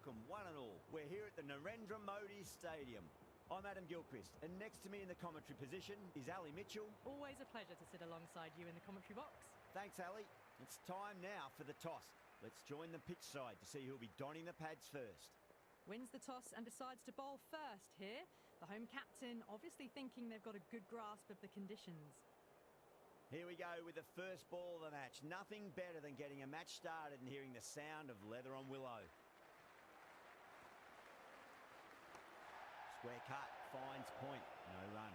welcome one and all. We're here at the Narendra Modi Stadium. I'm Adam Gilchrist, and next to me in the commentary position is Ali Mitchell. Always a pleasure to sit alongside you in the commentary box. Thanks, Ali. It's time now for the toss. Let's join the pitch side to see who'll be donning the pads first. Wins the toss and decides to bowl first here. The home captain obviously thinking they've got a good grasp of the conditions. Here we go with the first ball of the match. Nothing better than getting a match started and hearing the sound of leather on willow. Square cut, finds point, no run.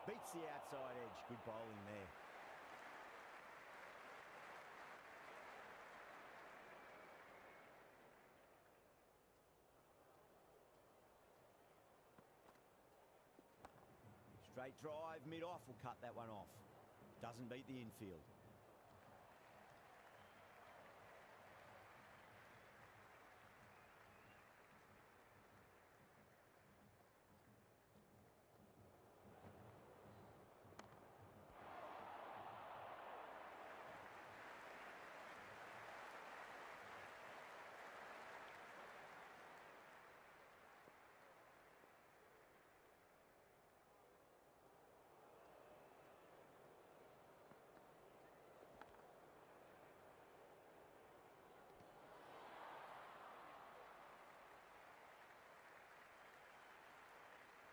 Beats the outside edge, good bowling there. Straight drive, mid-off will cut that one off. Doesn't beat the infield.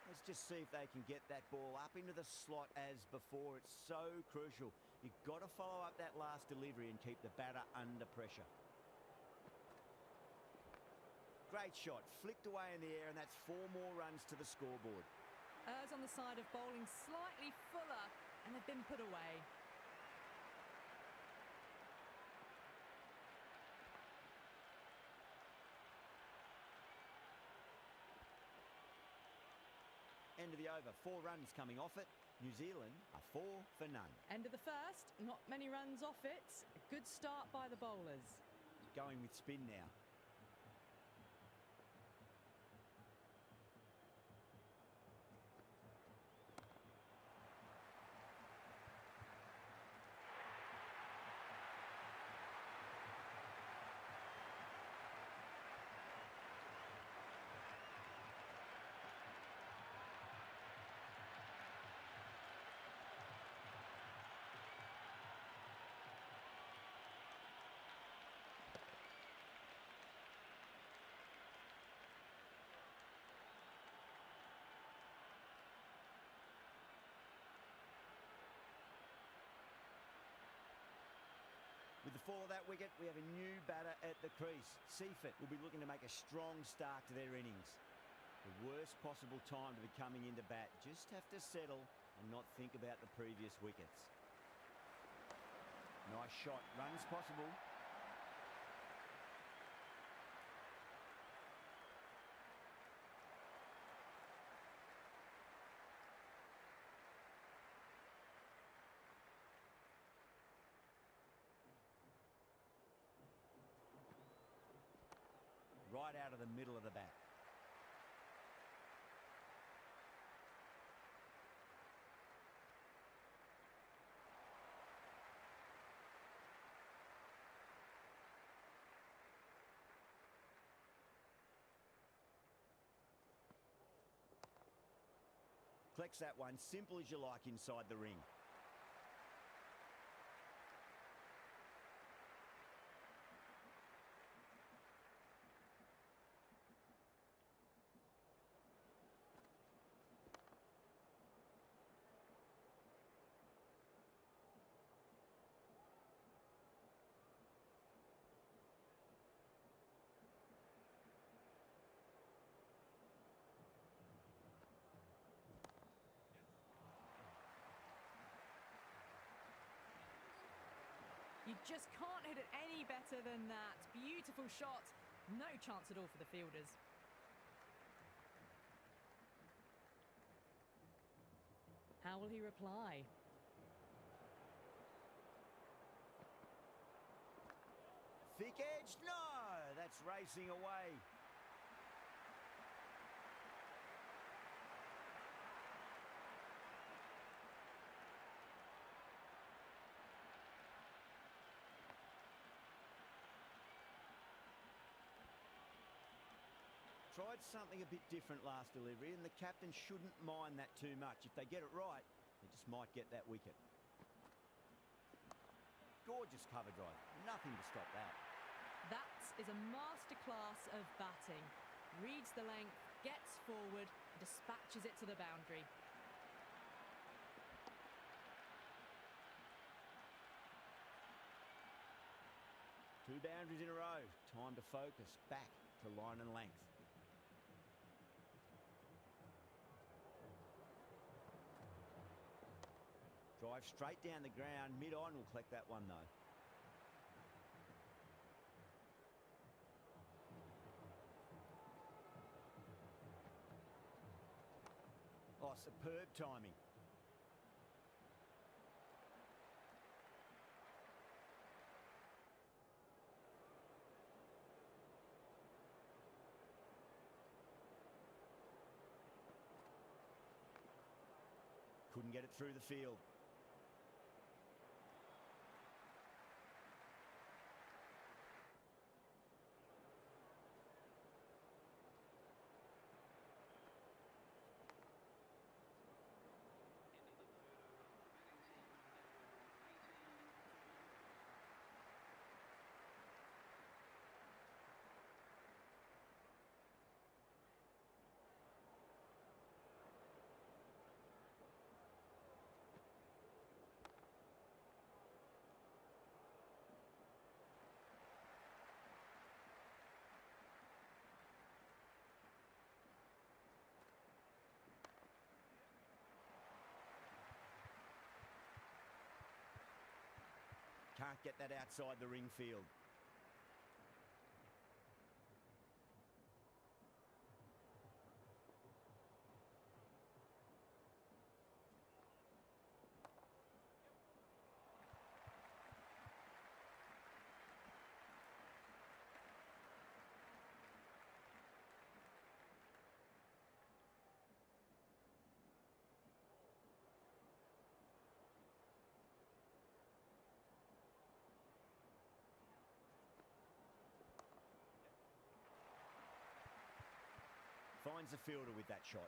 Let's just see if they can get that ball up into the slot as before. It's so crucial. You've got to follow up that last delivery and keep the batter under pressure. Great shot, flicked away in the air, and that's 4 more runs to the scoreboard. Errs on the side of bowling slightly fuller, and they've been put away. End of the over, 4 runs coming off it. New Zealand are 4 for none. End of the first, not many runs off it. A good start by the bowlers. Going with spin now. With the fall of that wicket, we have a new batter at the crease. Seifert will be looking to make a strong start to their innings. The worst possible time to be coming into bat. Just have to settle and not think about the previous wickets. Nice shot. Runs possible. Right out of the middle of the bat. Collects that one, simple as you like inside the ring. You just can't hit it any better than that. Beautiful shot. No chance at all for the fielders. How will he reply? Thick edge, no, that's racing away. Tried something a bit different last delivery, and the captain shouldn't mind that too much. If they get it right, they just might get that wicket. Gorgeous cover drive. Nothing to stop that. That is a masterclass of batting. Reads the length, gets forward, dispatches it to the boundary. Two boundaries in a row. Time to focus. Back to line and length. Drive straight down the ground. Mid-on will collect that one, though. Oh, superb timing. Couldn't get it through the field. Can't get that outside the ring field. Finds the fielder with that shot.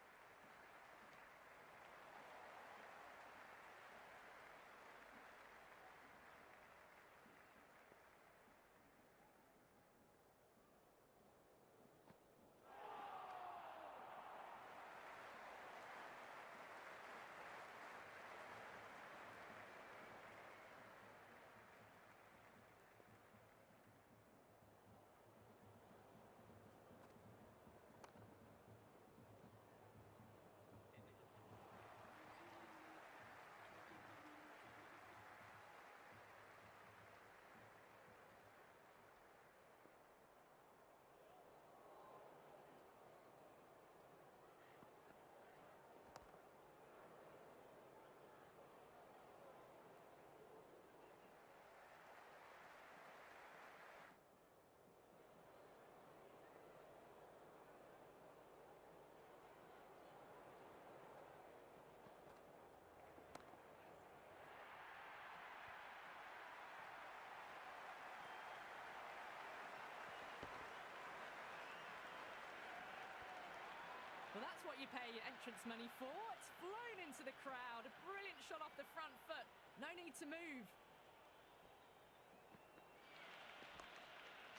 Well, that's what you pay your entrance money for. It's flown into the crowd. A brilliant shot off the front foot. No need to move.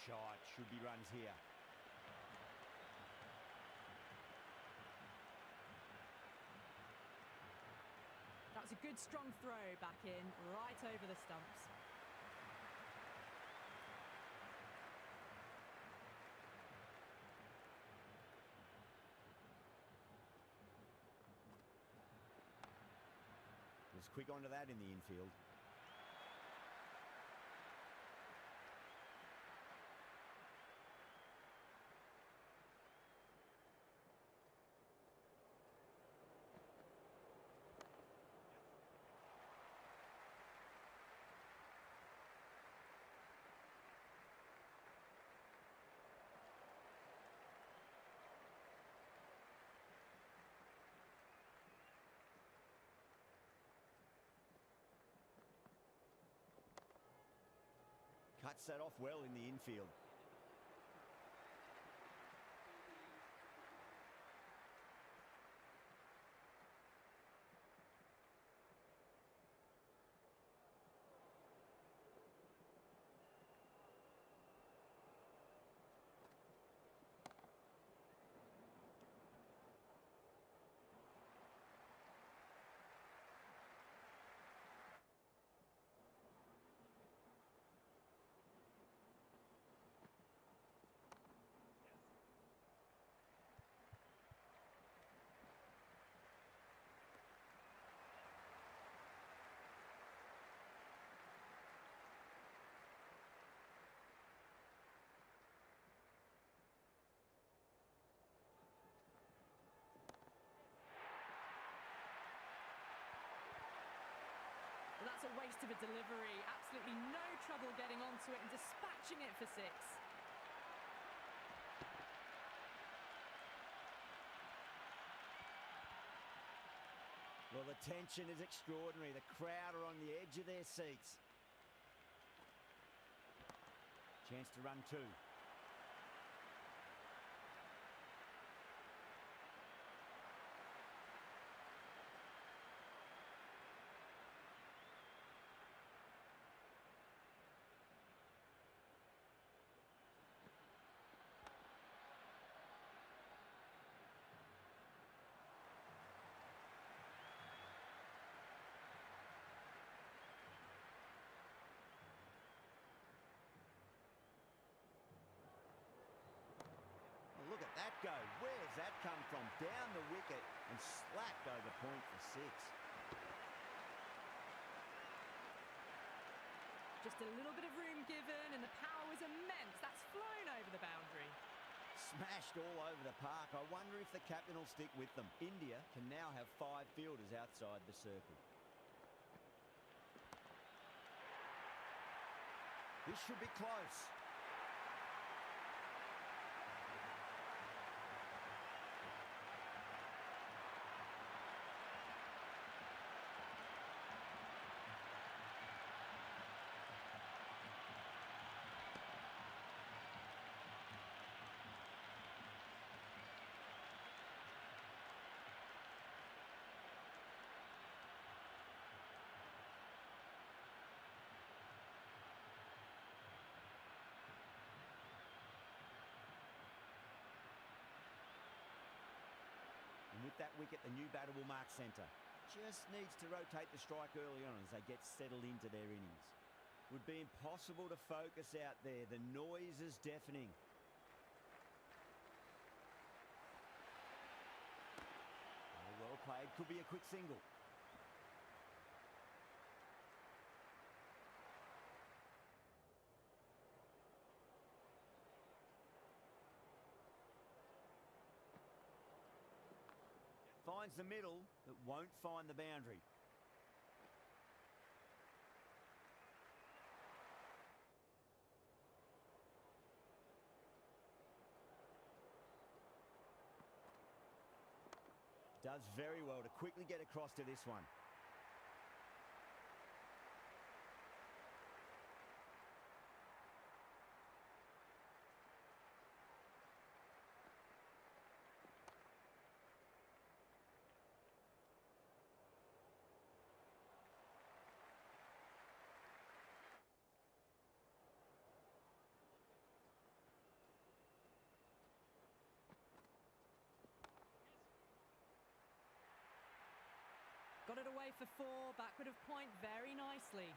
Shot. Should be runs here. That was a good strong throw back in, right over the stumps. Was quick onto that in the infield. Cuts that off well in the infield. beast of a delivery. Absolutely no trouble getting onto it and dispatching it for 6. Well, the tension is extraordinary. The crowd are on the edge of their seats. Chance to run 2. Look at that go. Where's that come from? Down the wicket and slapped over point for 6. Just a little bit of room given and the power was immense. That's flown over the boundary. Smashed all over the park. I wonder if the captain will stick with them. India can now have 5 fielders outside the circle. This should be close. And with that wicket, the new batter will mark centre. Just needs to rotate the strike early on as they get settled into their innings. Would be impossible to focus out there. The noise is deafening. Oh, well played. Could be a quick single. Finds the middle, but won't find the boundary. Does very well to quickly get across to this one. Got it away for 4, backward of point very nicely.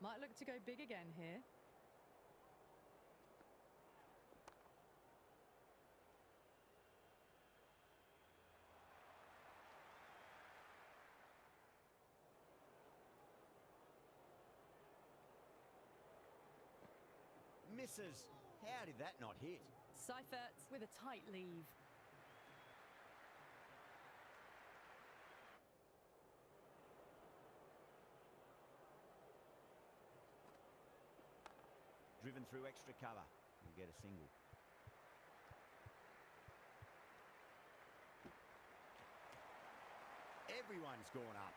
Might look to go big again here. Misses. How did that not hit? Seifert with a tight leave. Driven through extra cover. We'll get a single. Everyone's gone up.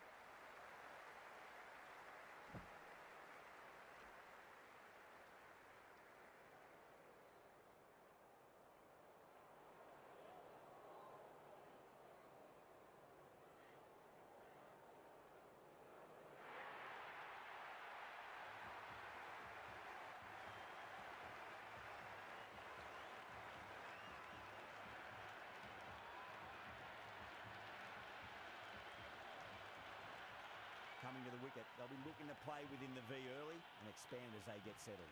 Coming to the wicket, they'll be looking to play within the V early and expand as they get settled.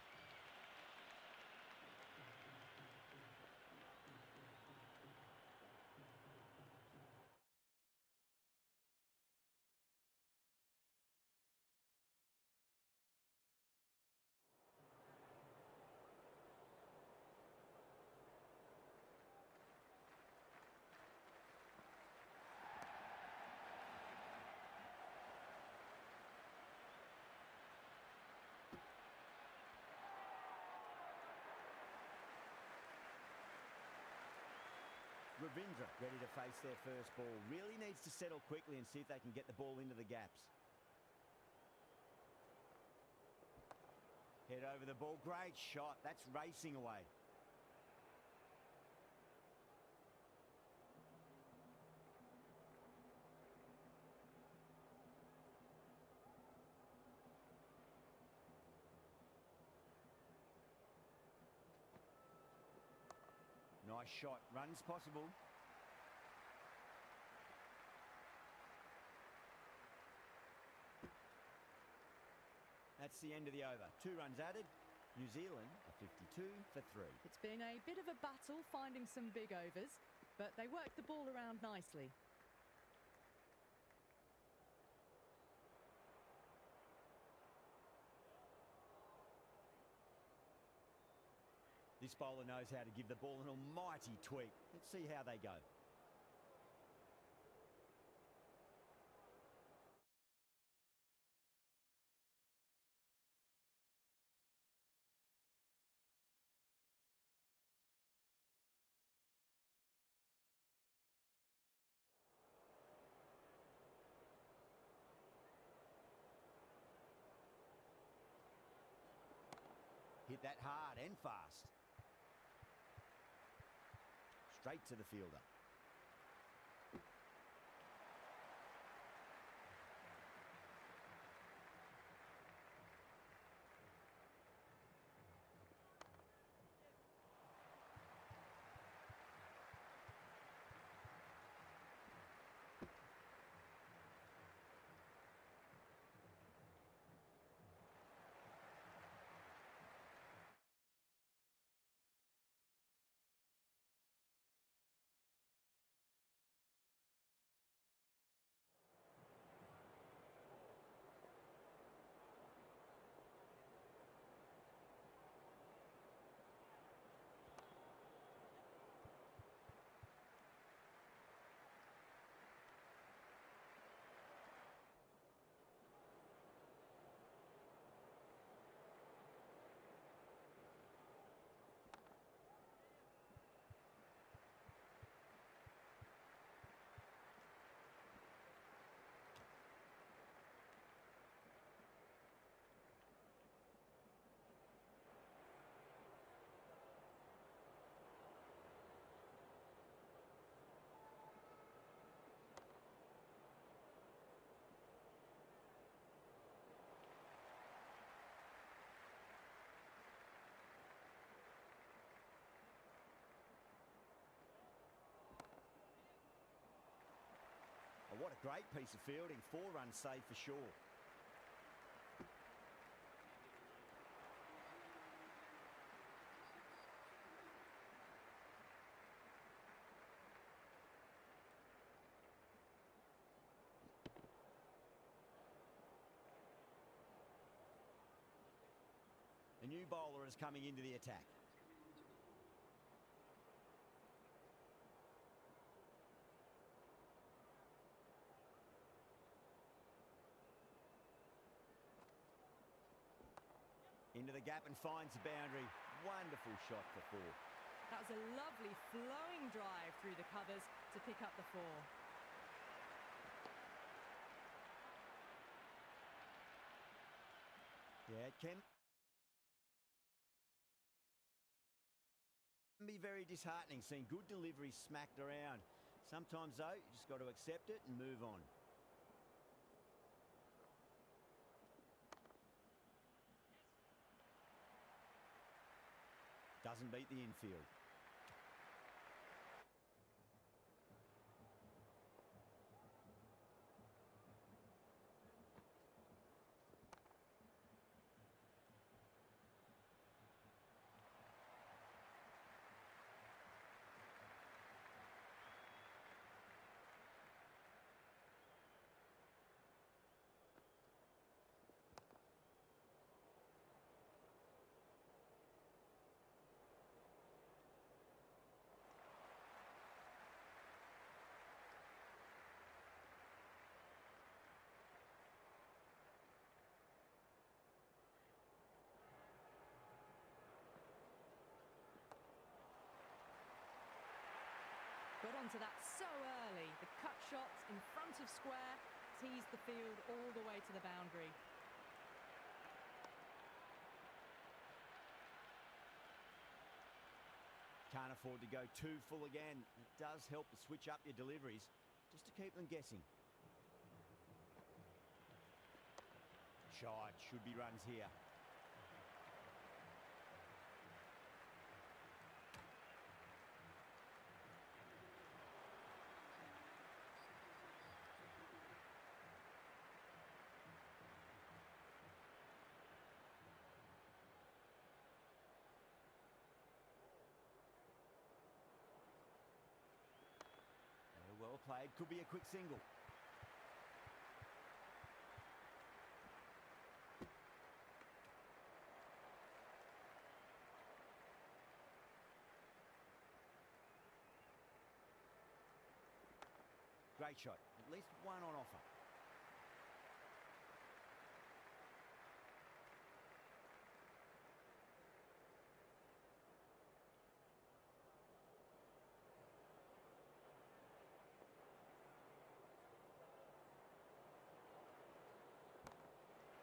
Ravindra ready to face their first ball. Really needs to settle quickly and see if they can get the ball into the gaps. Head over the ball. Great shot. That's racing away. Nice shot. Runs possible. That's the end of the over. 2 runs added. New Zealand are 52 for 3. It's been a bit of a battle finding some big overs, but they worked the ball around nicely. This bowler knows how to give the ball an almighty tweak. Let's see how they go. Hit that hard and fast. Straight to the fielder. Oh, what a great piece of fielding. 4 runs saved for sure. A new bowler is coming into the attack. Into the gap and finds the boundary. Wonderful shot for 4. That was a lovely flowing drive through the covers to pick up the 4. Yeah, it can be very disheartening seeing good deliveries smacked around. Sometimes, though, you just got to accept it and move on. Doesn't beat the infield. to that so early. The cut shot in front of square teased the field all the way to the boundary. Can't afford to go too full again. It does help to switch up your deliveries just to keep them guessing. Shot, should be runs here. Well played, could be a quick single. Great shot, at least one on offer.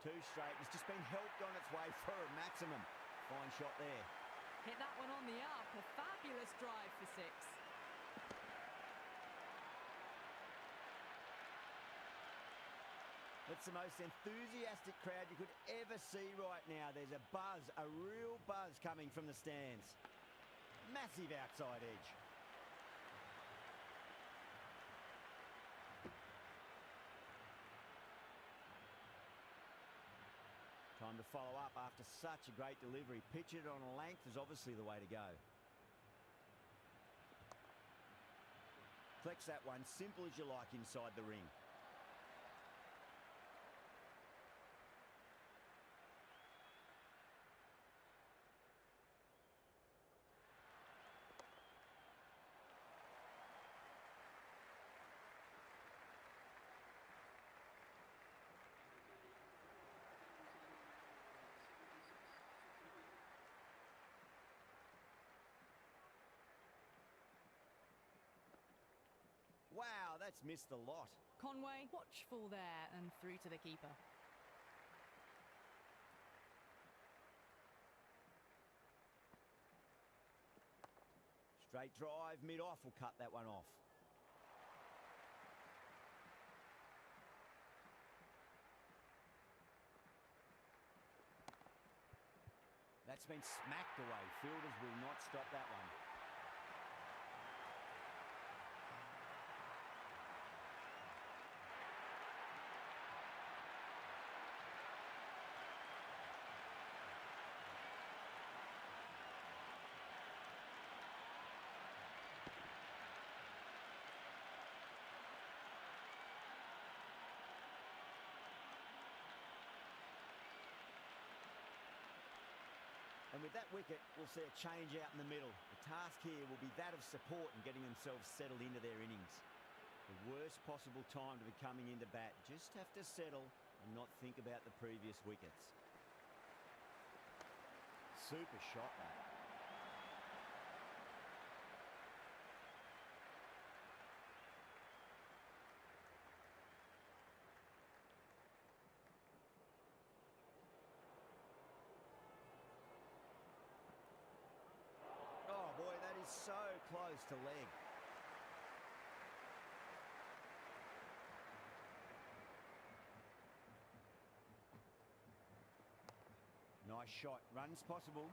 Too straight, it's just been helped on its way for a maximum. Fine shot there. Hit that one on the up, a fabulous drive for six. It's the most enthusiastic crowd you could ever see right now. There's a buzz, a real buzz coming from the stands. Massive outside edge. Time to follow up after such a great delivery. Pitch it on a length is obviously the way to go. Flex that one, simple as you like inside the ring. Wow, that's missed a lot. Conway, watchful there and through to the keeper. Straight drive, mid-off will cut that one off. That's been smacked away. Fielders will not stop that one. And with that wicket, we'll see a change out in the middle. The task here will be that of support and getting themselves settled into their innings. The worst possible time to be coming into bat. Just have to settle and not think about the previous wickets. Super shot, that. Oh boy, that is so close to leg. Nice shot, runs possible.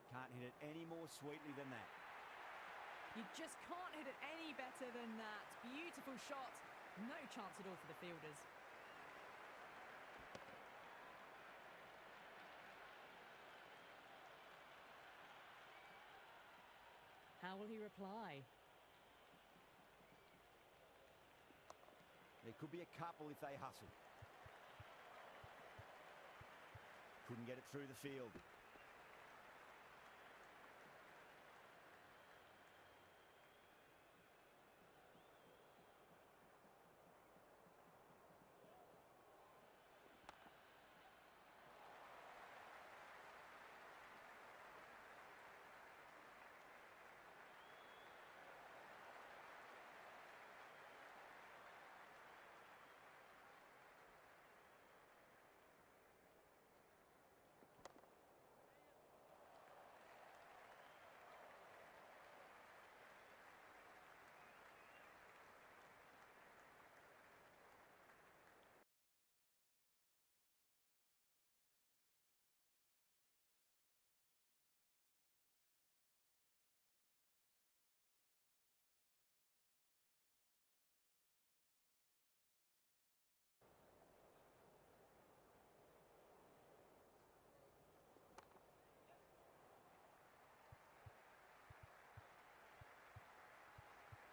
Can't hit it any more sweetly than that. You just can't hit it any better than that. Beautiful shot. No chance at all for the fielders. How will he reply? There could be a couple if they hustle. Couldn't get it through the field.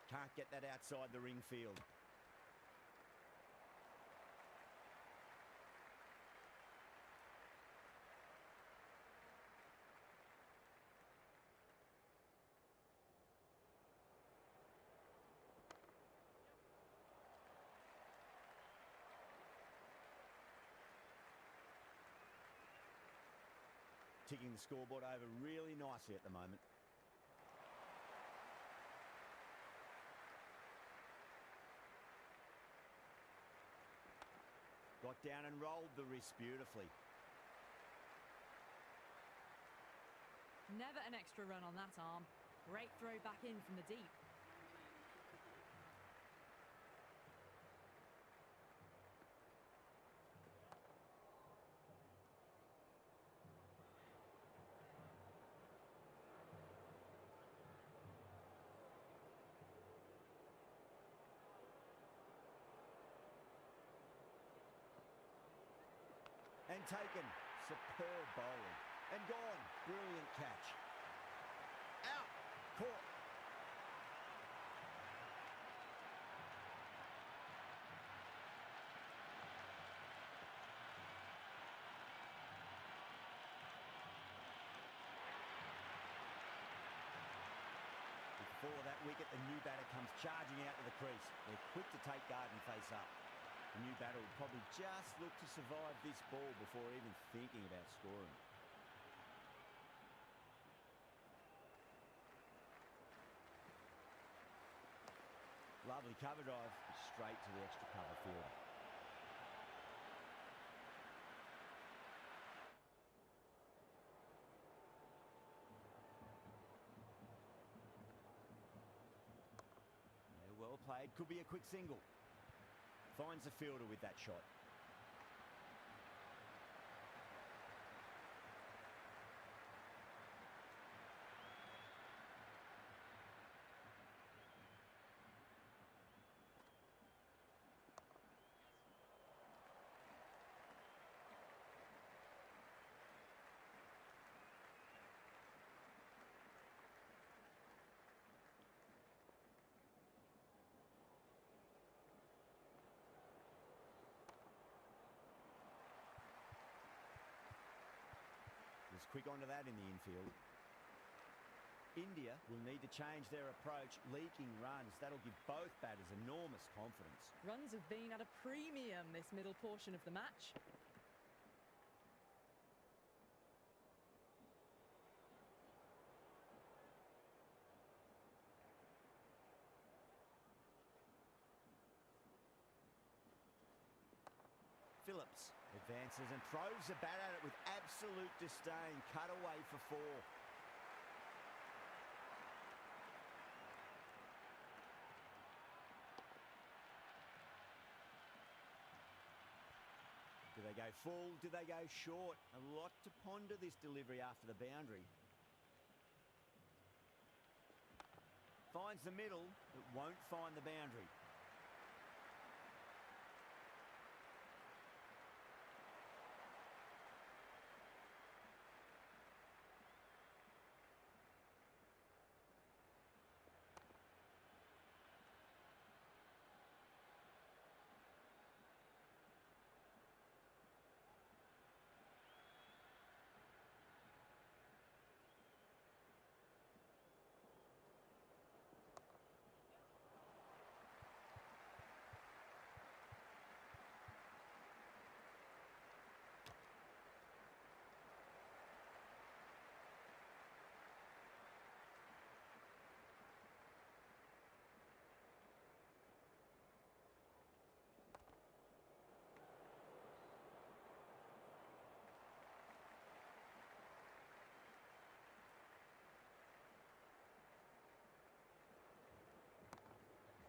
Can't get that outside the ring field. Ticking the scoreboard over really nicely at the moment. Got down and rolled the wrist beautifully. Never an extra run on that arm. Great throw back in from the deep. And taken. Superb bowling. And gone. Brilliant catch. Out. Caught. Before that wicket, the new batter comes charging out to the crease. They're quick to take guard and face up. The new batter will probably just look to survive this ball before even thinking about scoring. Lovely cover drive, straight to the extra cover fielder. Yeah, well played, could be a quick single. Finds the fielder with that shot. Was quick onto that in the infield. India will need to change their approach, leaking runs. That'll give both batters enormous confidence. Runs have been at a premium this middle portion of the match. Phillips advances and throws the bat at it with absolute disdain. Cut away for 4. Do they go full? Do they go short? A lot to ponder this delivery after the boundary. Finds the middle, but won't find the boundary.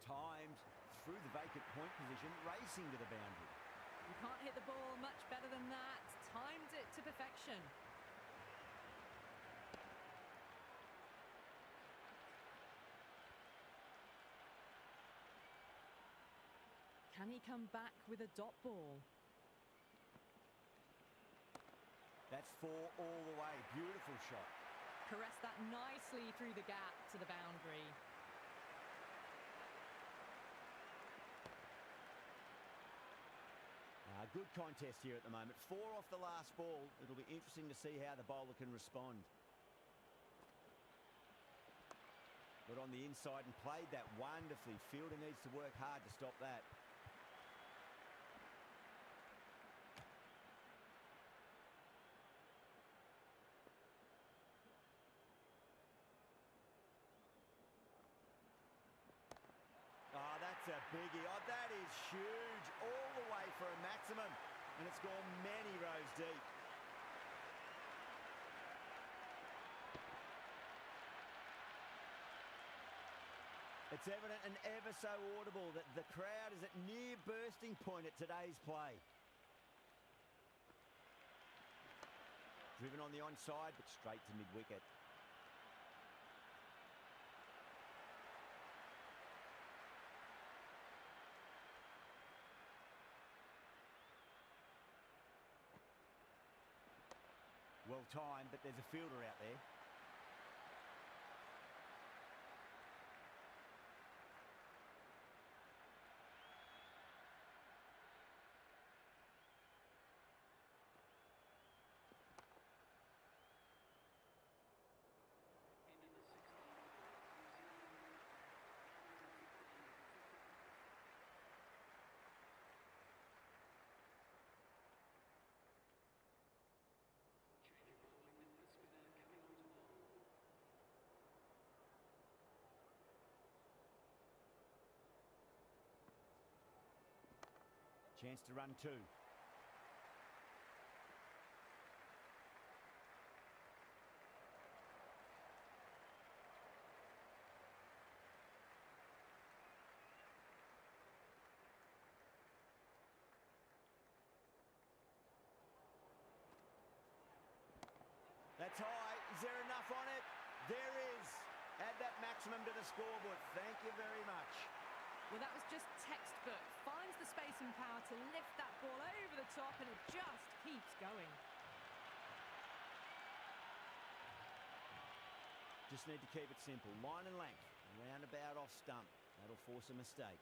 Timed through the vacant point position, racing to the boundary. You can't hit the ball much better than that. Timed it to perfection. Can he come back with a dot ball? That's 4 all the way. Beautiful shot. Caressed that nicely through the gap to the boundary. A good contest here at the moment. 4 off the last ball. It'll be interesting to see how the bowler can respond. Got on the inside and played that wonderfully. Fielder needs to work hard to stop that. Oh, that's a biggie. Oh, that is huge. All the way for a maximum. And it's gone many rows deep. It's evident and ever so audible that the crowd is at near bursting point at today's play. Driven on the onside, but straight to mid-wicket. Well timed, but there's a fielder out there. Chance to run 2. That's high. Is there enough on it? There is. Add that maximum to the scoreboard. Thank you very much. Well, that was just textbook. Finds the space and power to lift that ball over the top, and it just keeps going. Just need to keep it simple. Line and length. Roundabout off stump. That'll force a mistake.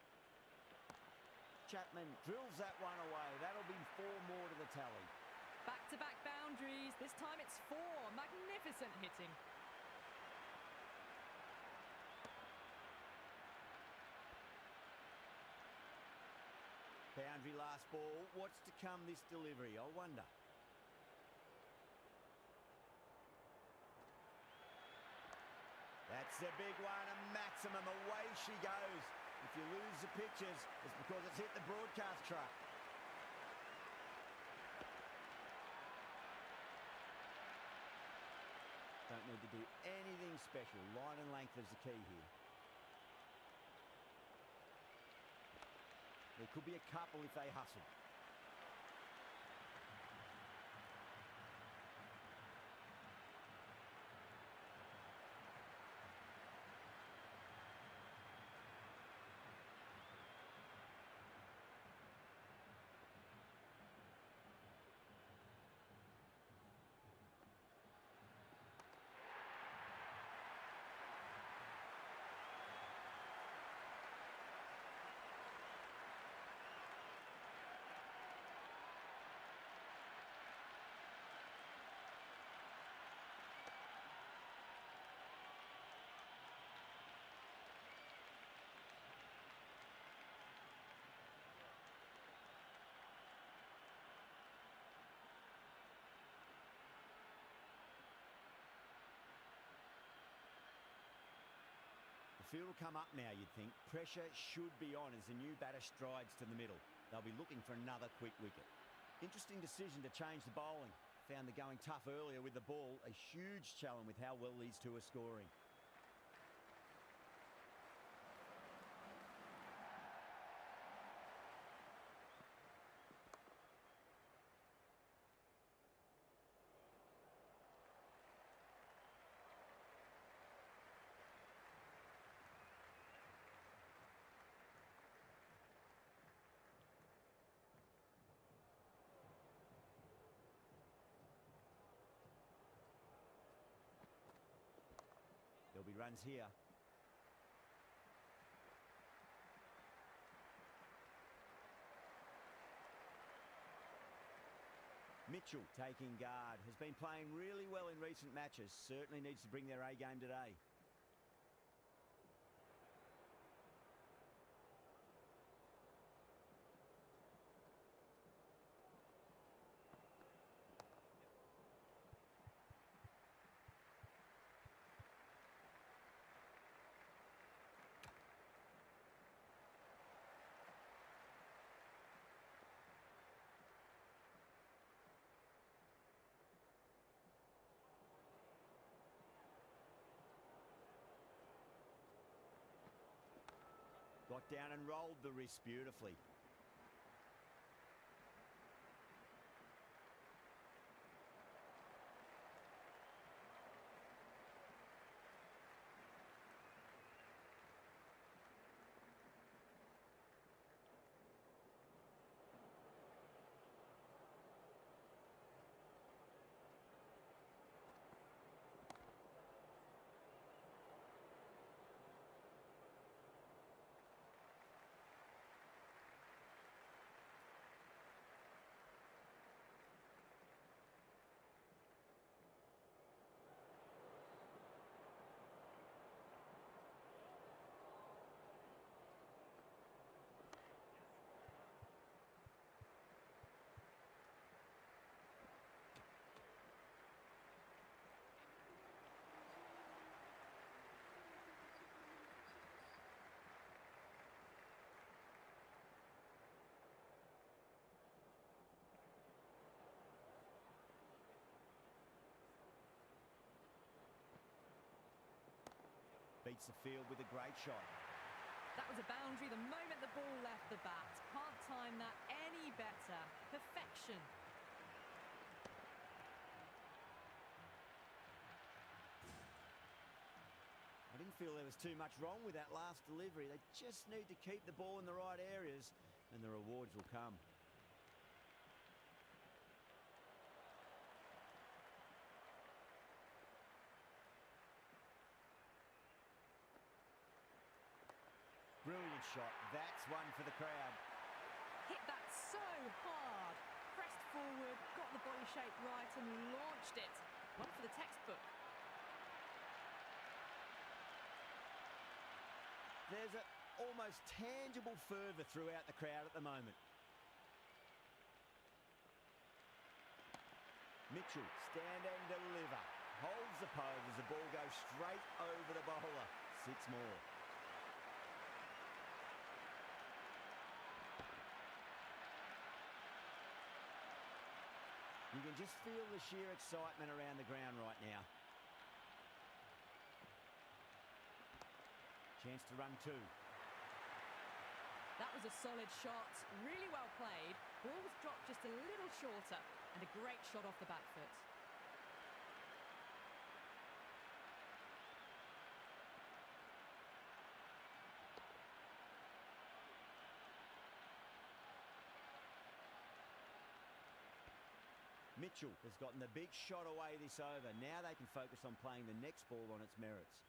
Chapman drills that one away. That'll be 4 more to the tally. Back-to-back boundaries. This time it's 4. Magnificent hitting. Boundary last ball. What's to come this delivery? I wonder. That's a big one. A maximum. Away she goes. If you lose the pictures, it's because it's hit the broadcast truck. Don't need to do anything special. Line and length is the key here. There could be a couple if they hustle. The field will come up now, you'd think. Pressure should be on as the new batter strides to the middle. They'll be looking for another quick wicket. Interesting decision to change the bowling. Found the going tough earlier with the ball. A huge challenge with how well these two are scoring. There'll be runs here. Mitchell taking guard. Has been playing really well in recent matches. Certainly needs to bring their A game today. Got down and rolled the wrist beautifully. Beats the field with a great shot. That was a boundary the moment the ball left the bat. Can't time that any better. Perfection. I didn't feel there was too much wrong with that last delivery. They just need to keep the ball in the right areas and the rewards will come. Brilliant shot. That's one for the crowd. Hit that so hard. Pressed forward, got the body shape right and launched it. One for the textbook. There's an almost tangible fervour throughout the crowd at the moment. Mitchell, stand and deliver. Holds the pose as the ball goes straight over the bowler. 6 more. You can just feel the sheer excitement around the ground right now. Chance to run 2. That was a solid shot, really well played. Ball was dropped just a little shorter and a great shot off the back foot. Mitchell has gotten the big shot away this over. Now they can focus on playing the next ball on its merits.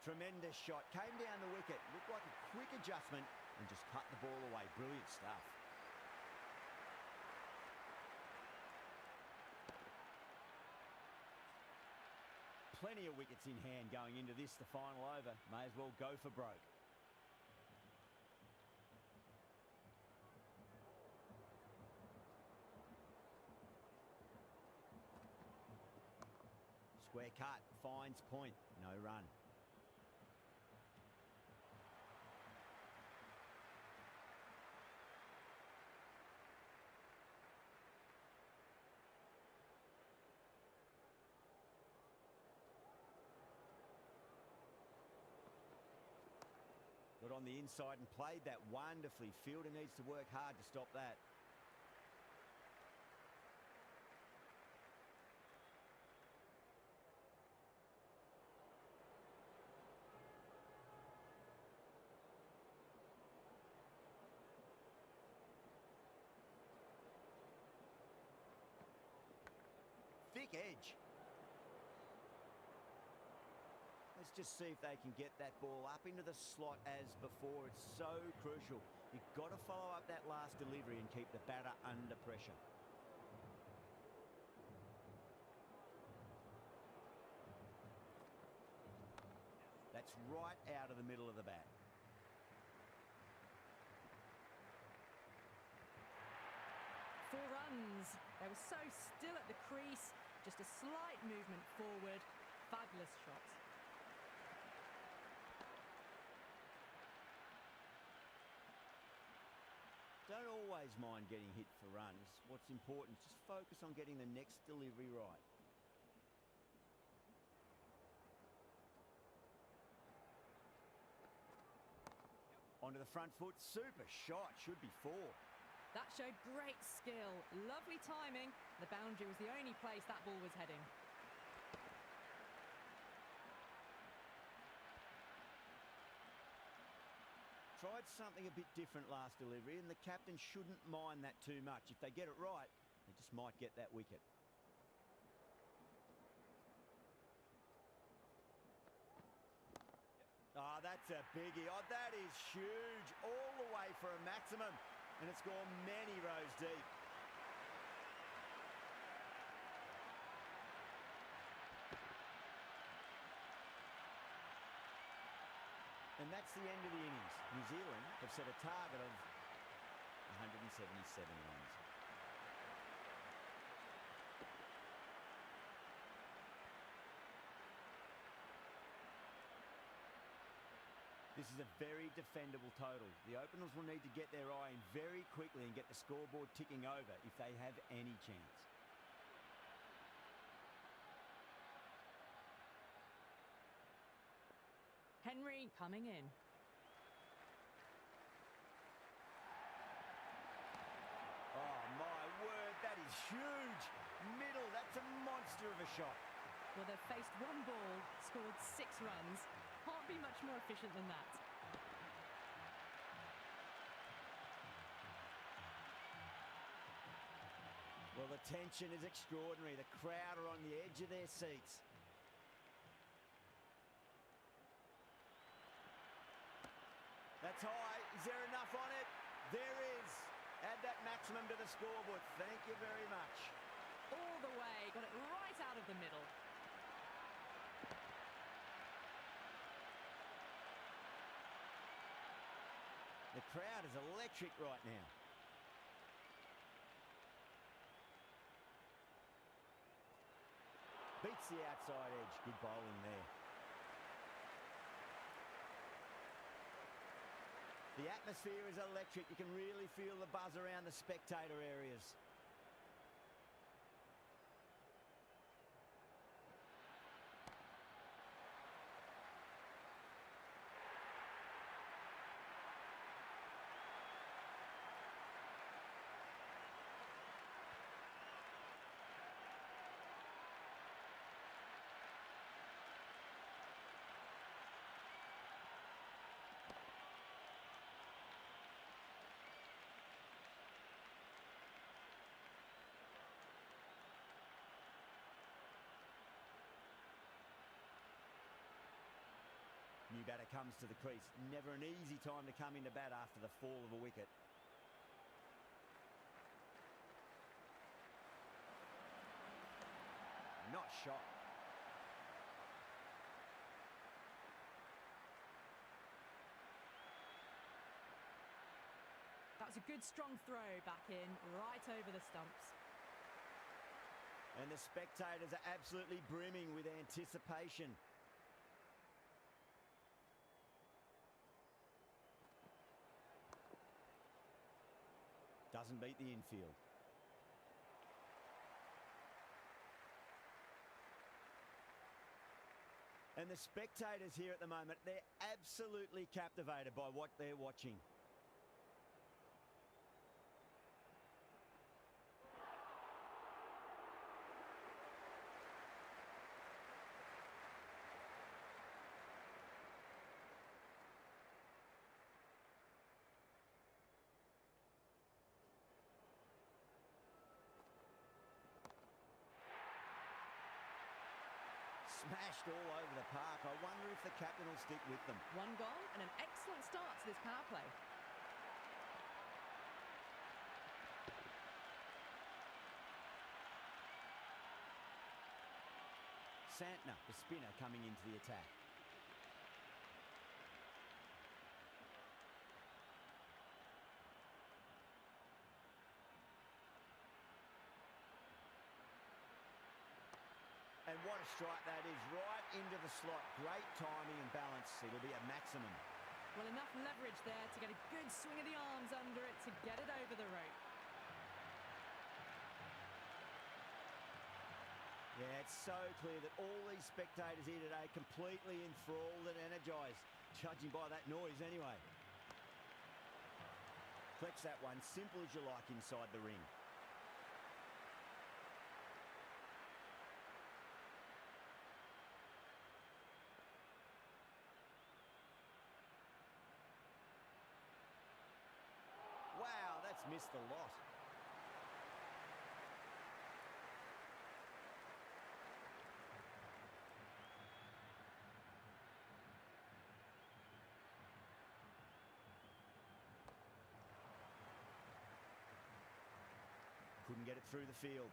Tremendous shot. Came down the wicket. Looked like a quick adjustment and just cut the ball away. Brilliant stuff. Plenty of wickets in hand going into this, the final over. May as well go for broke. Square cut, finds point, no run. Got on the inside and played that wonderfully. Fielder needs to work hard to stop that. Thick edge. Let's just see if they can get that ball up into the slot as before. It's so crucial. You've got to follow up that last delivery and keep the batter under pressure. That's right out of the middle of the bat. Four runs. They were so still at the crease. Just a slight movement forward. Fabulous shot. Don't always mind getting hit for runs. What's important is just focus on getting the next delivery right. Onto the front foot. Super shot. Should be four. That showed great skill. Lovely timing. The boundary was the only place that ball was heading. Tried something a bit different last delivery, and the captain shouldn't mind that too much. If they get it right, they just might get that wicket. Oh, that's a biggie. Oh, that is huge. All the way for a maximum. And it's gone many rows deep. And that's the end of the innings. New Zealand have set a target of 177 runs. This is a very defendable total. The openers will need to get their eye in very quickly and get the scoreboard ticking over if they have any chance. Henry coming in. Oh, my word, that is huge. Middle, that's a monster of a shot. Well, they've faced one ball, scored 6 runs. Can't be much more efficient than that. Well, the tension is extraordinary. The crowd are on the edge of their seats. That's high. Is there enough on it? There is. Add that maximum to the scoreboard. Thank you very much. All the way, got it right out of the middle. The crowd is electric right now. Beats the outside edge. Good bowling there. The atmosphere is electric. You can really feel the buzz around the spectator areas. New batter comes to the crease. Never an easy time to come into bat after the fall of a wicket. Nice shot. That's a good strong throw back in, right over the stumps. And the spectators are absolutely brimming with anticipation. Doesn't beat the infield. And the spectators here at the moment, they're absolutely captivated by what they're watching. Smashed all over the park. I wonder if the captain will stick with them. One gone and an excellent start to this power play. Santner, the spinner, coming into the attack. And what a strike that is, right into the slot. Great timing and balance. It'll be a maximum. Well, enough leverage there to get a good swing of the arms under it to get it over the rope. Yeah, it's so clear that all these spectators here today completely enthralled and energised, judging by that noise anyway. Flex that one, simple as you like inside the ring. Wow, that's missed the lot. Couldn't get it through the field.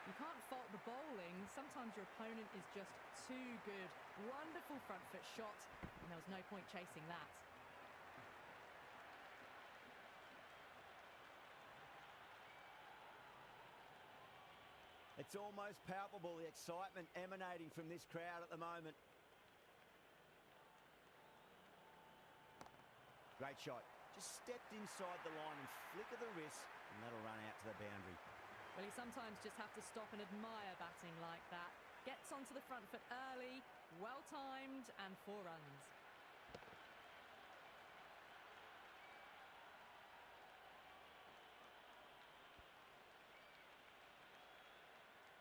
You can't fault the bowling. Sometimes your opponent is just too good. Wonderful front foot shot, and there was no point chasing that. It's almost palpable, the excitement emanating from this crowd at the moment. Great shot. Just stepped inside the line and flick of the wrist, and that'll run out to the boundary. Well, you sometimes just have to stop and admire batting like that. Gets onto the front foot early, well-timed, and 4 runs.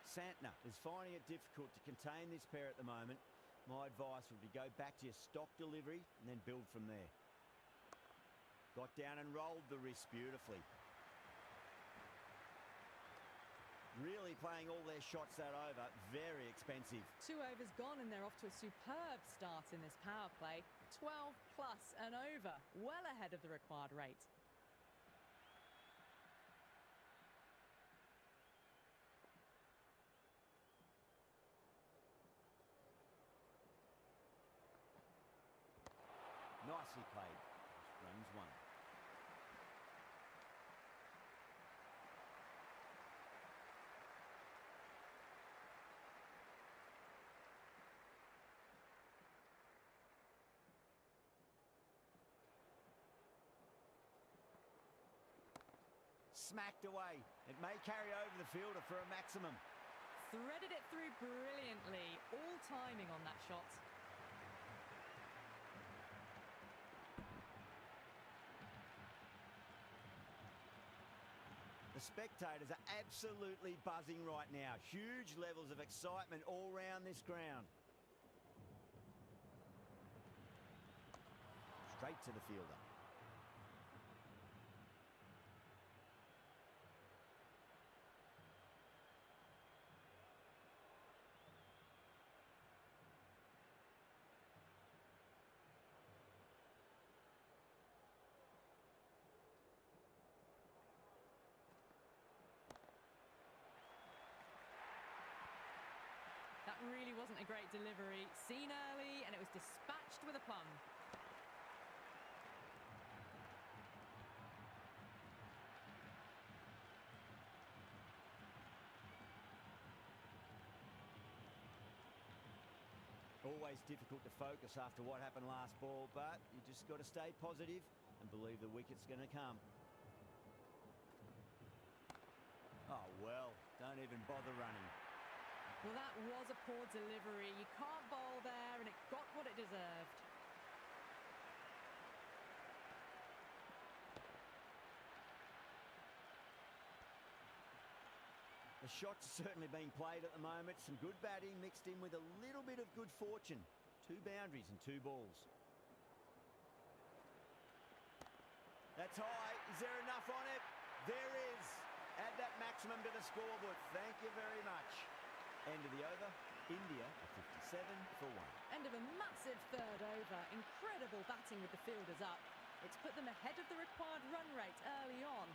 Santner is finding it difficult to contain this pair at the moment. My advice would be go back to your stock delivery and then build from there. Got down and rolled the wrist beautifully. Really playing all their shots that over. Very expensive. 2 overs gone and they're off to a superb start in this power play. 12 plus and over, well ahead of the required rate. Nicely played. Runs 1. Smacked away. It may carry over the fielder for a maximum. Threaded it through brilliantly. All timing on that shot. The spectators are absolutely buzzing right now. Huge levels of excitement all round this ground. Straight to the fielder. That really wasn't a great delivery. Seen early, and it was dispatched with aplomb. Always difficult to focus after what happened last ball, but you just got to stay positive and believe the wicket's going to come. Oh, well, don't even bother running. Well, that was a poor delivery. You can't bowl there, and it got what it deserved. The shots are certainly being played at the moment. Some good batting mixed in with a little bit of good fortune. 2 boundaries and 2 balls. That's high. Is there enough on it? There is. Add that maximum to the scoreboard. Thank you very much. End of the over. India are 57 for 1. End of a massive third over. Incredible batting with the fielders up. It's put them ahead of the required run rate early on.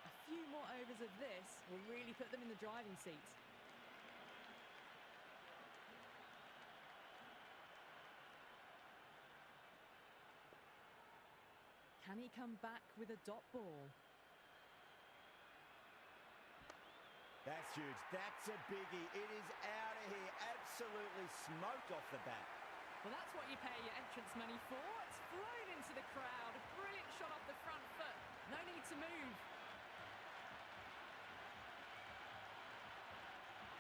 A few more overs of this will really put them in the driving seat. Can he come back with a dot ball? That's huge. That's a biggie. It is out of here. Absolutely smoked off the bat. Well, that's what you pay your entrance money for. It's flown into the crowd. A brilliant shot off the front foot. No need to move.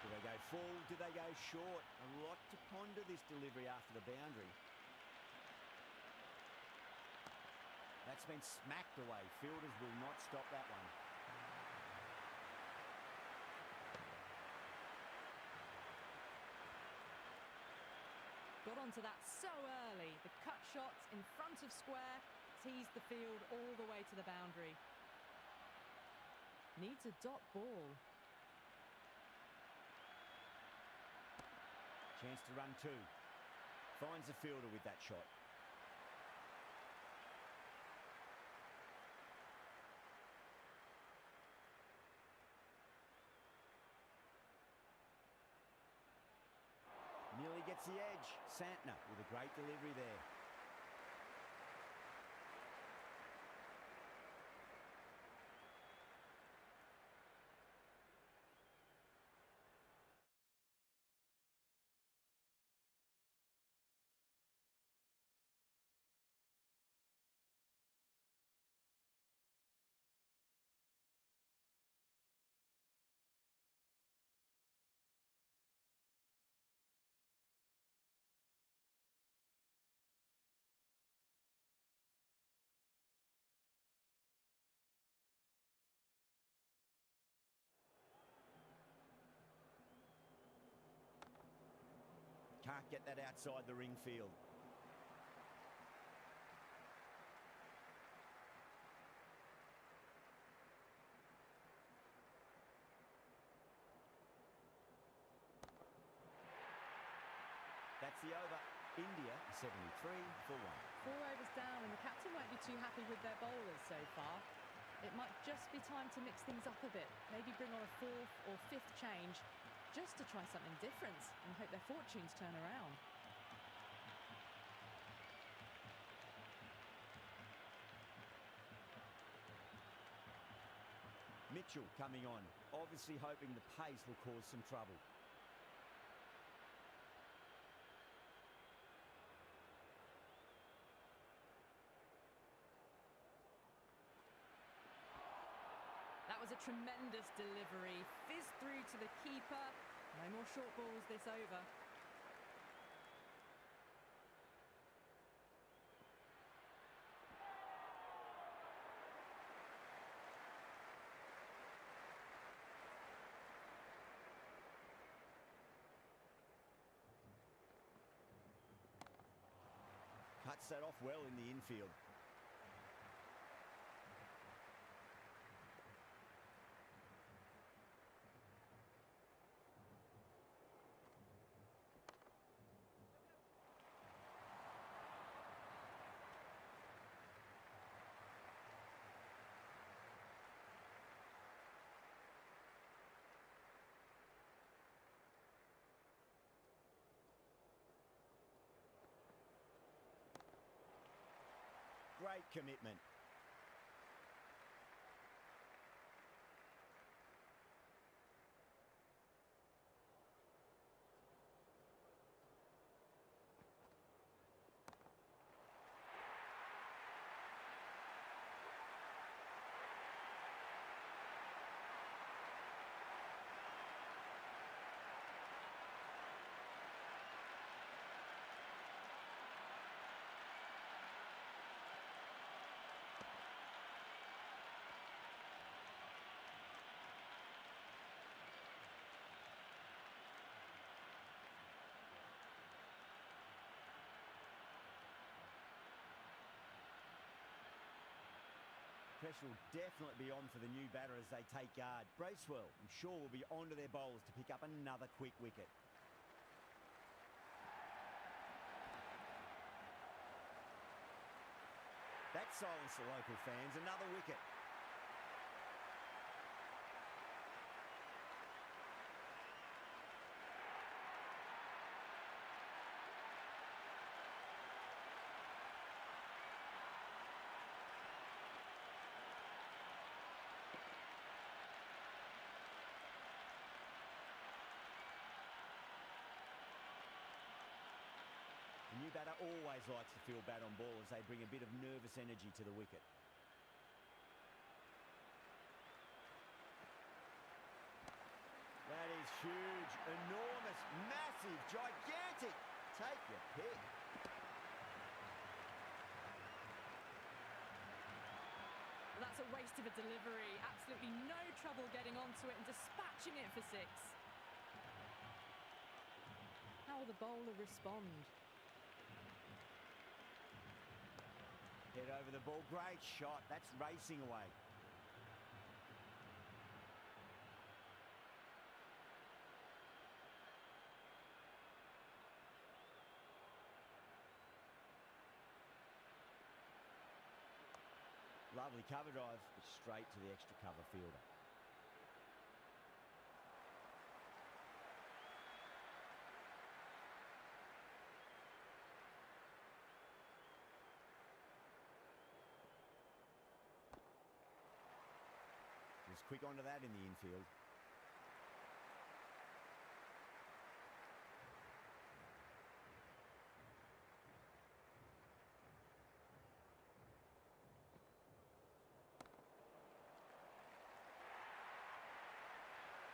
Do they go full? Do they go short? A lot to ponder this delivery after the boundary. That's been smacked away. Fielders will not stop that one. Got onto that so early. The cut shot in front of square teased the field all the way to the boundary. Needs a dot ball. Chance to run two. Finds the fielder with that shot. Nearly gets the edge. Santner with a great delivery there. Can't get that outside the ring field. That's the over. India 73 for 1. 4 overs down, and the captain won't be too happy with their bowlers so far. It might just be time to mix things up a bit. Maybe bring on a 4th or 5th change, just to try something different and hope their fortunes turn around. Mitchell coming on, obviously hoping the pace will cause some trouble. That was a tremendous delivery. Fizzed through to the keeper. No more short balls this over. Cuts that off well in the infield. Great commitment. Pressure will definitely be on for the new batter as they take guard. Bracewell, I'm sure, will be onto their bowlers to pick up another quick wicket. That silenced the local fans. Another wicket. The new batter always likes to feel bat on ball as they bring a bit of nervous energy to the wicket. That is huge, enormous, massive, gigantic. Take your pick. Well, that's a waste of a delivery. Absolutely no trouble getting onto it and dispatching it for 6. How will the bowler respond? Head over the ball, great shot. That's racing away. Lovely cover drive, but straight to the extra cover fielder. Was quick onto that in the infield.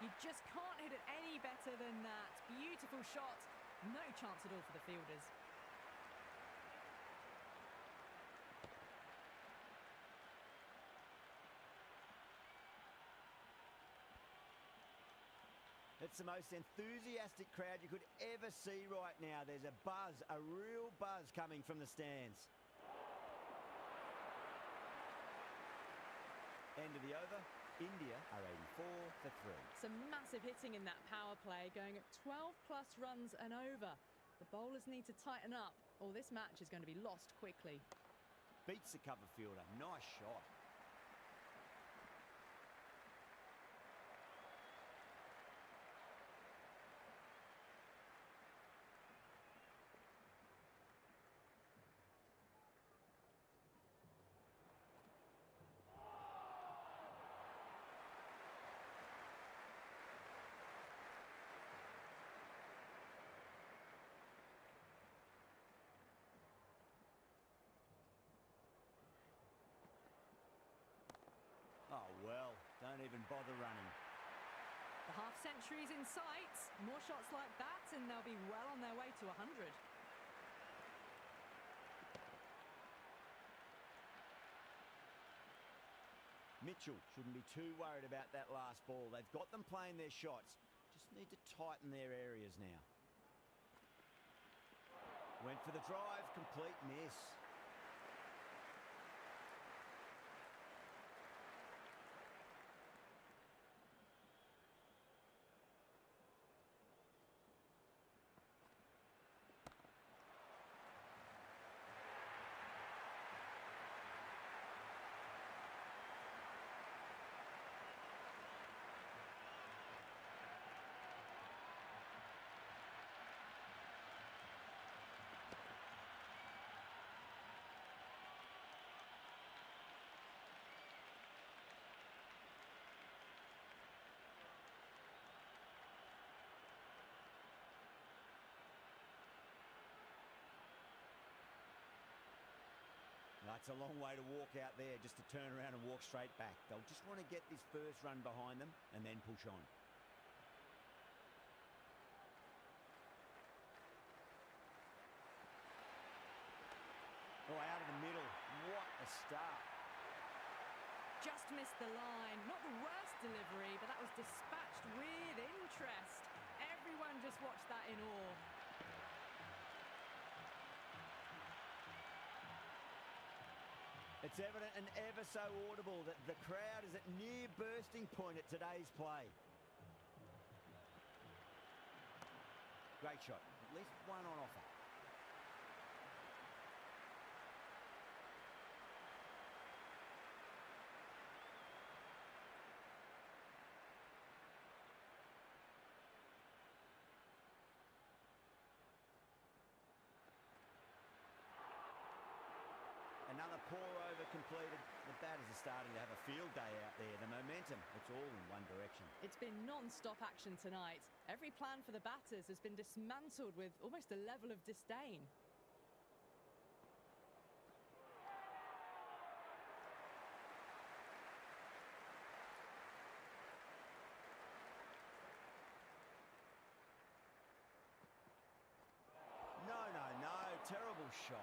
You just can't hit it any better than that. Beautiful shot. No chance at all for the fielders. It's the most enthusiastic crowd you could ever see right now. There's a buzz, a real buzz coming from the stands. End of the over. India are 84 for 3. Some massive hitting in that power play, going at 12 plus runs and over. The bowlers need to tighten up, or this match is going to be lost quickly. Beats the cover fielder. Nice shot. Oh, well, don't even bother running. The half-century's in sight. More shots like that and they'll be well on their way to 100. Mitchell shouldn't be too worried about that last ball. They've got them playing their shots. Just need to tighten their areas now. Went for the drive, complete miss. That's a long way to walk out there just to turn around and walk straight back. They'll just want to get this first run behind them and then push on. Oh, out of the middle. What a start. Just missed the line. Not the worst delivery, but that was dispatched with interest. Everyone just watched that in awe. It's evident and ever so audible that the crowd is at near bursting point at today's play. Great shot. At least one on offer. completed. The batters are starting to have a field day out there. The momentum, it's all in one direction. It's been non-stop action tonight. Every plan for the batters has been dismantled with almost a level of disdain. No, terrible shot.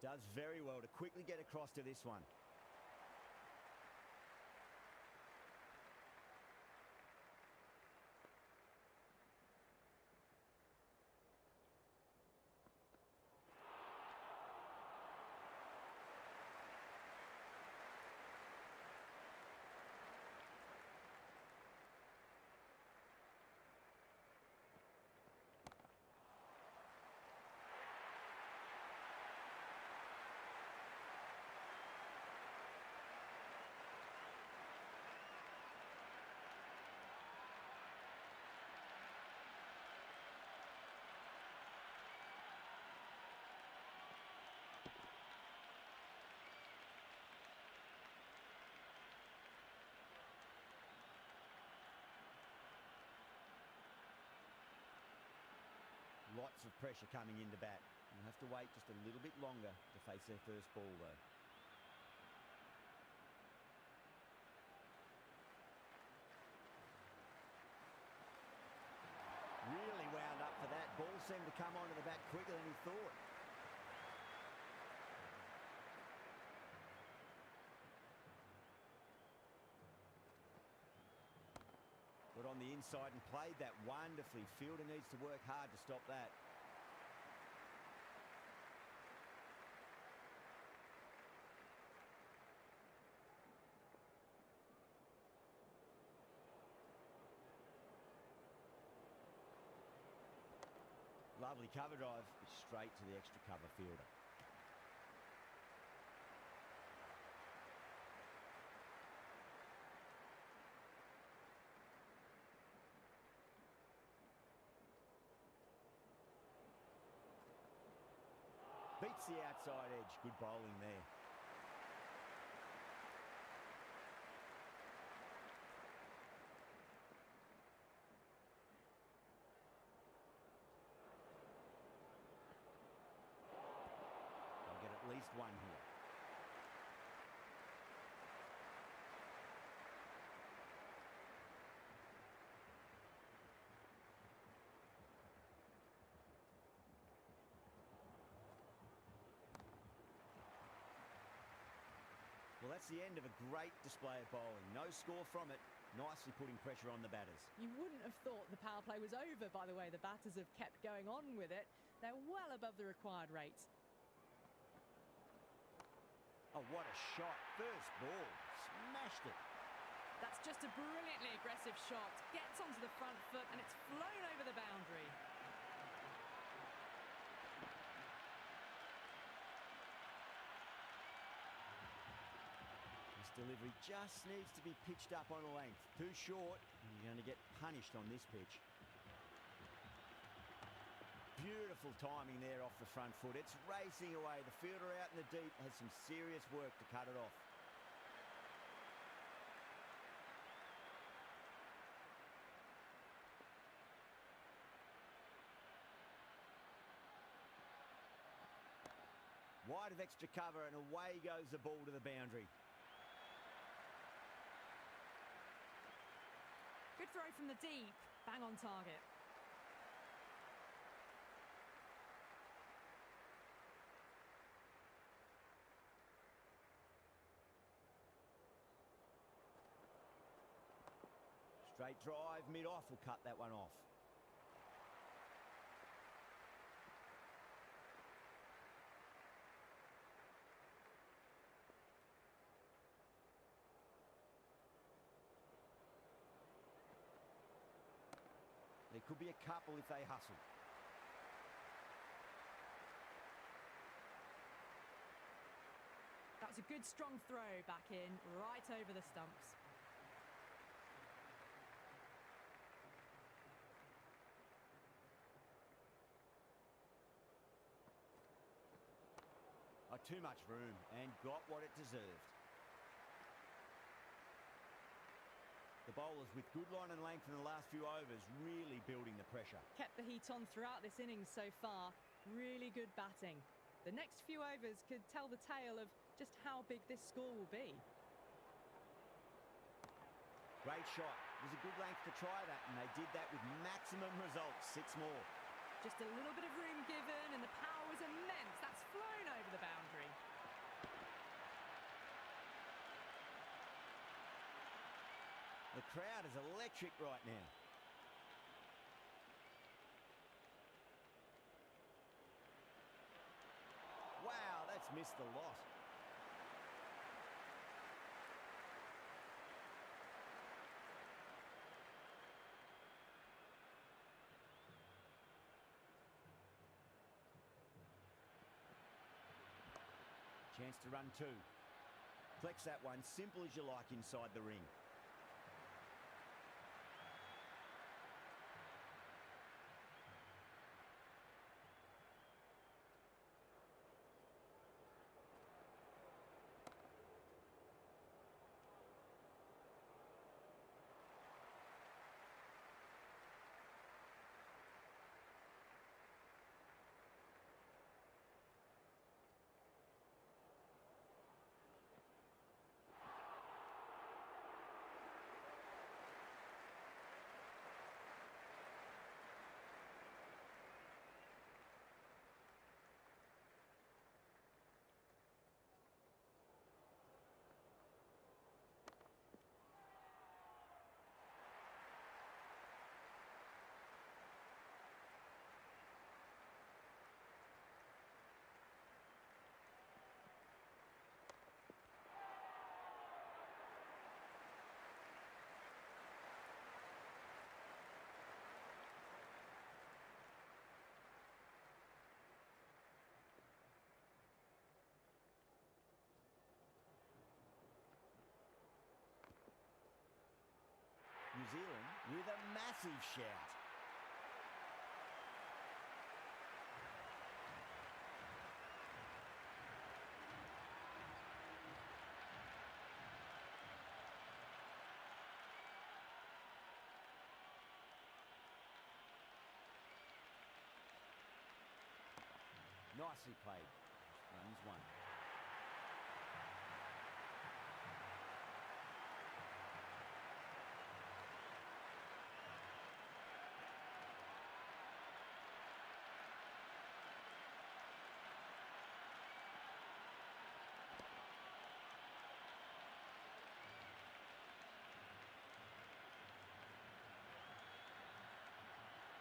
Does very well to quickly get across to this one. Lots of pressure coming into bat. You'll have to wait just a little bit longer to face their first ball, though. Really wound up for that. Ball seemed to come onto the bat quicker than he thought. Got on the inside and played that wonderfully. Fielder needs to work hard to stop that. Lovely cover drive, straight to the extra cover fielder. Beats the outside edge. Good bowling there. They'll get at least one here. Well, that's the end of a great display of bowling. No score from it. Nicely putting pressure on the batters. You wouldn't have thought the power play was over by the way the batters have kept going on with it. They're well above the required rate. Oh, what a shot. First ball. Smashed it. That's just a brilliantly aggressive shot. Gets onto the front foot and it's flown over the boundary. Delivery just needs to be pitched up on a length. Too short, and you're going to get punished on this pitch. Beautiful timing there off the front foot. It's racing away. The fielder out in the deep has some serious work to cut it off. Wide of extra cover, and away goes the ball to the boundary. Good throw from the deep, bang on target. Straight drive, mid-off will cut that one off. Could be a couple if they hustle. That was a good strong throw back in, right over the stumps. Too much room and got what it deserved. The bowlers with good line and length in the last few overs really building the pressure. Kept the heat on throughout this innings so far. Really good batting. The next few overs could tell the tale of just how big this score will be. Great shot. It was a good length to try that, and they did that with maximum results. 6 more. Just a little bit of room given, and the power was immense. That's flown over the boundary. The crowd is electric right now. Wow, that's missed the lot. Chance to run 2. Flex that one, simple as you like inside the ring. New Zealand with a massive shout. Nicely played. Runs 1.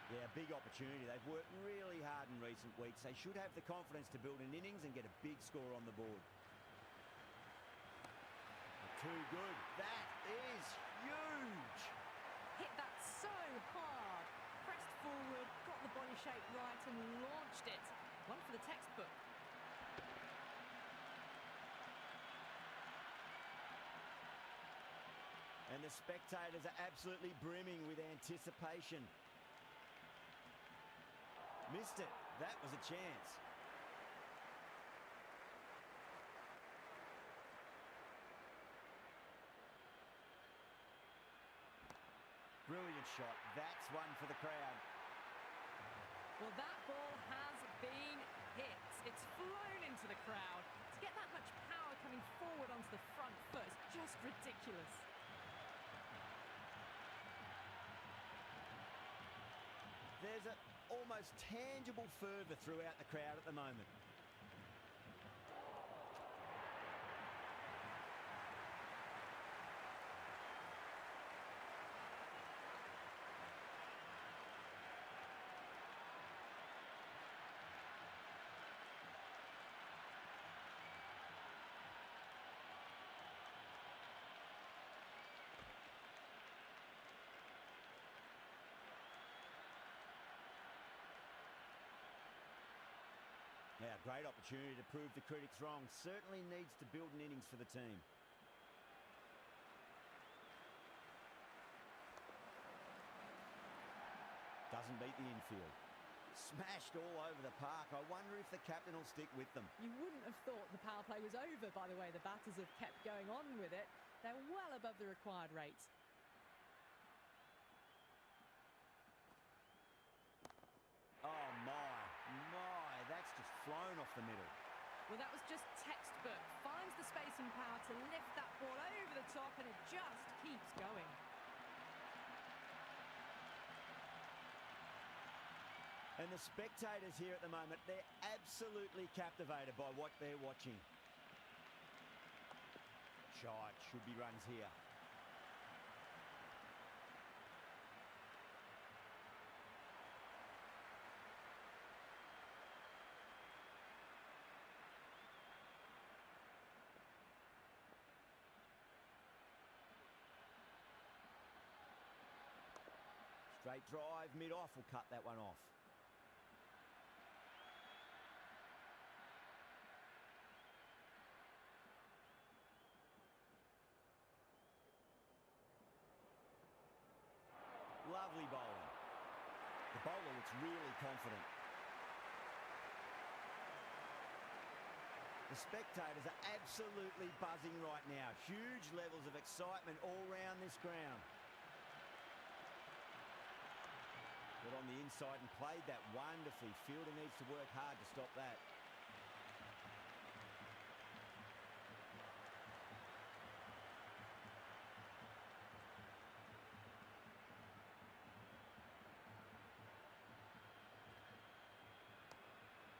Yeah, big opportunity. They've worked really hard in recent weeks. They should have the confidence to build an innings and get a big score on the board. Too good. That is huge. Hit that so hard. Pressed forward, got the body shape right and launched it. One for the textbook. And the spectators are absolutely brimming with anticipation. Missed it. That was a chance. Brilliant shot. That's one for the crowd. Well, that ball has been hit. It's flown into the crowd. To get that much power coming forward onto the front foot is just ridiculous. There's an almost tangible fervour throughout the crowd at the moment. great opportunity to prove the critics wrong. Certainly needs to build an innings for the team. Doesn't beat the infield. Smashed all over the park. I wonder if the captain will stick with them. You wouldn't have thought the power play was over, by the way the batters have kept going on with it. They're well above the required rate. Oh my, that's just flown off the middle. Well, that was just textbook. Finds the space and power to lift that ball over the top, and it just keeps going. And the spectators here at the moment, they're absolutely captivated by what they're watching. Shot, should be runs here. Straight drive, mid-off will cut that one off. Lovely bowling. The bowler looks really confident. The spectators are absolutely buzzing right now. Huge levels of excitement all round this ground. Got on the inside and played that wonderfully. Fielder needs to work hard to stop that.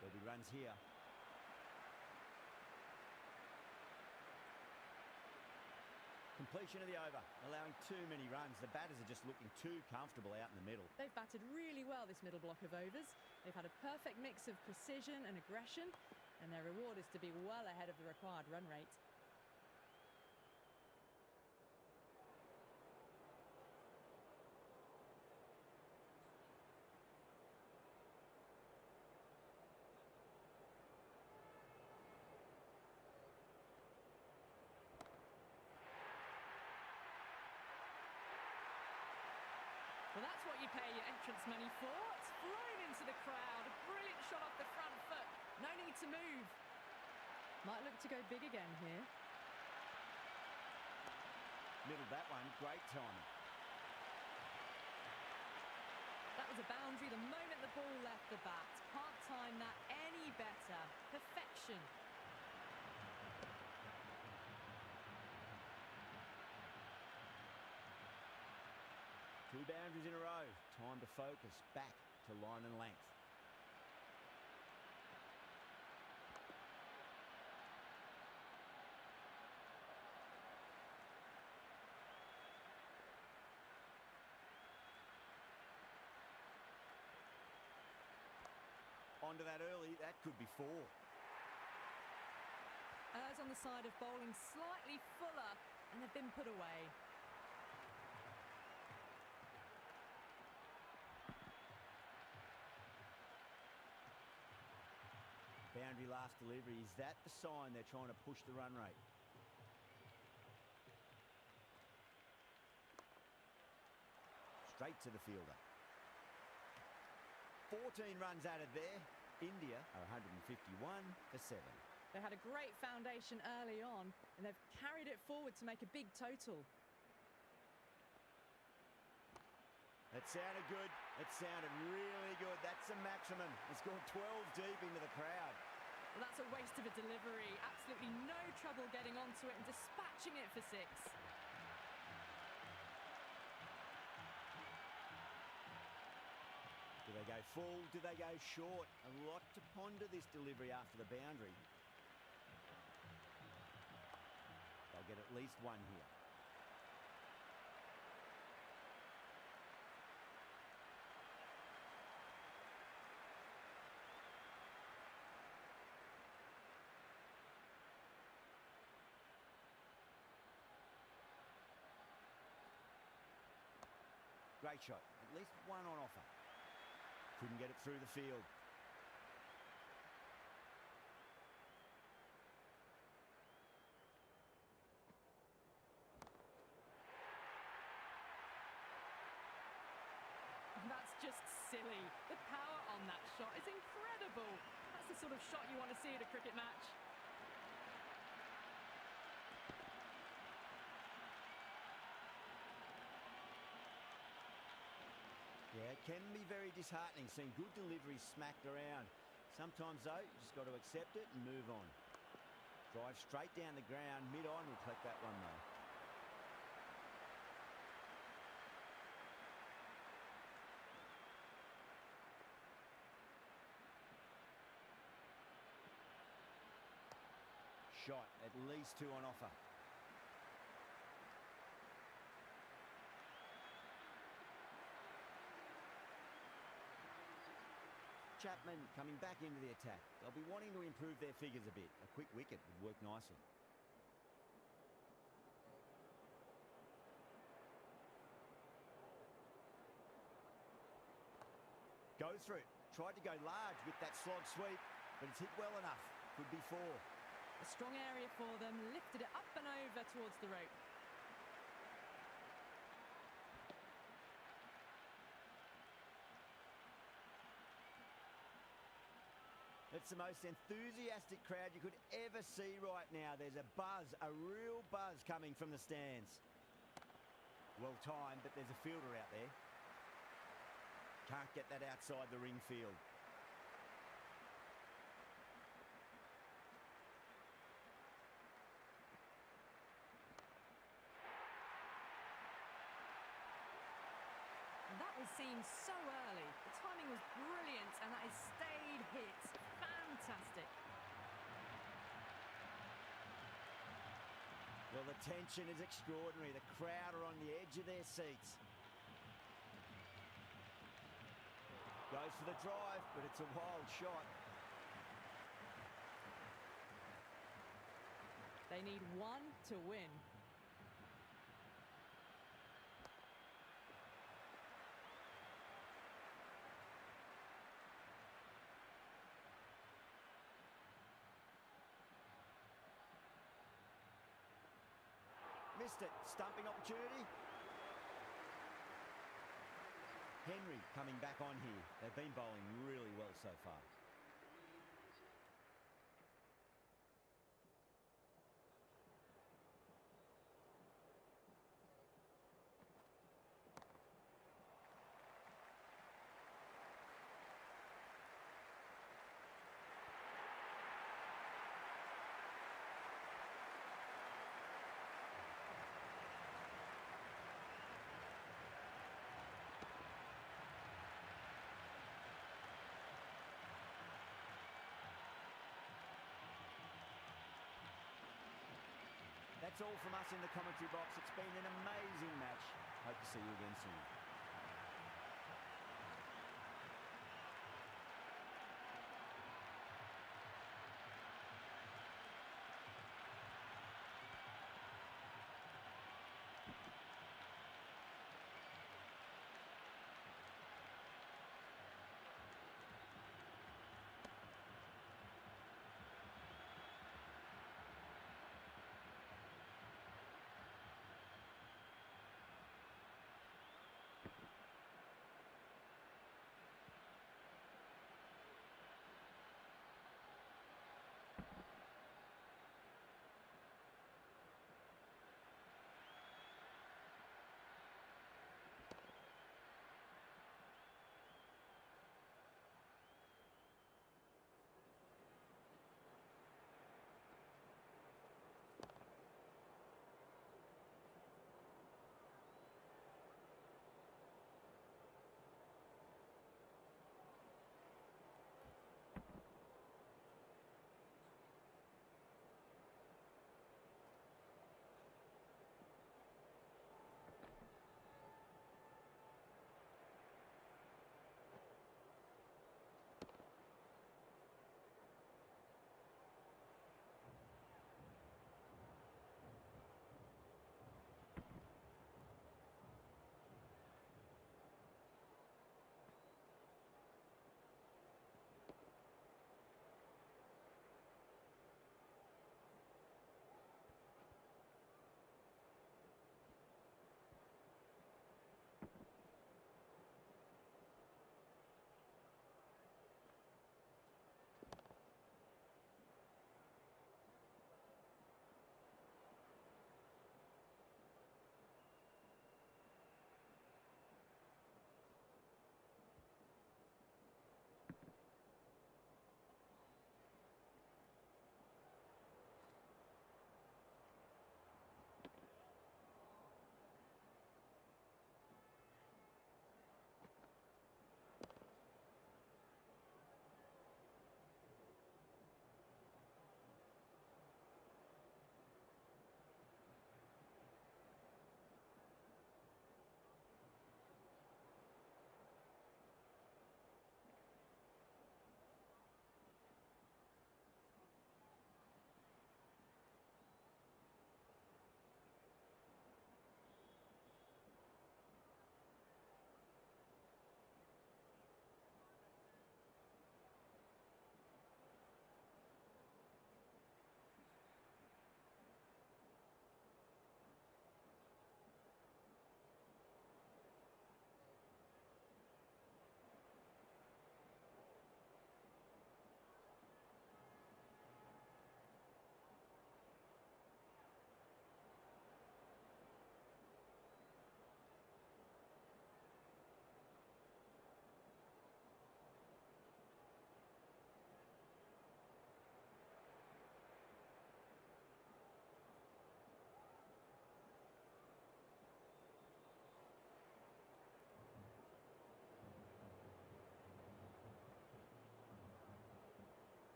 There'll be runs here. Completion of the over, allowing too many runs. The batters are just looking too comfortable out in the middle. They've batted really well this middle block of overs. They've had a perfect mix of precision and aggression, and their reward is to be well ahead of the required run rate. Well, that's what you pay your entrance money for. It's flown into the crowd. A brilliant shot off the front foot. No need to move. Might look to go big again here. Middled that one, great timing. That was a boundary the moment the ball left the bat. Can't time that any better. Perfection. Two boundaries in a row. Time to focus back to line and length. Onto that early, that could be four. Errs on the side of bowling slightly fuller, and they've been put away. Boundary last delivery. Is that the sign they're trying to push the run rate? Straight to the fielder. 14 runs added there. India are 151 for 7. They had a great foundation early on, and they've carried it forward to make a big total. That sounded good. It sounded really good. That's a maximum. It's gone 12 deep into the crowd. Well, that's a waste of a delivery. Absolutely no trouble getting onto it and dispatching it for 6. Do they go full? Do they go short? A lot to ponder this delivery after the boundary. They'll get at least one here. Great shot. At least one on offer. Couldn't get it through the field. just silly. The power on that shot is incredible. That's the sort of shot you want to see at a cricket match. Yeah, it can be very disheartening seeing good deliveries smacked around. Sometimes, though, you just got to accept it and move on. Drive straight down the ground, mid-on will collect that one, though. Shot, at least two on offer. Chapman coming back into the attack. They'll be wanting to improve their figures a bit. A quick wicket would work nicely. Go through it. Tried to go large with that slog sweep, but it's hit well enough. Could be four. A strong area for them. Lifted it up and over towards the rope. It's the most enthusiastic crowd you could ever see right now. There's a buzz, a real buzz coming from the stands. Well timed, but there's a fielder out there. Can't get that outside the ring field. That was seen so early. The timing was brilliant, and that is stayed hit. Fantastic. Well, the tension is extraordinary. The crowd are on the edge of their seats. Goes for the drive, but it's a wild shot. They need one to win. Missed it. Stumping opportunity. Henry coming back on here. They've been bowling really well so far. That's all from us in the commentary box. It's been an amazing match. Hope to see you again soon.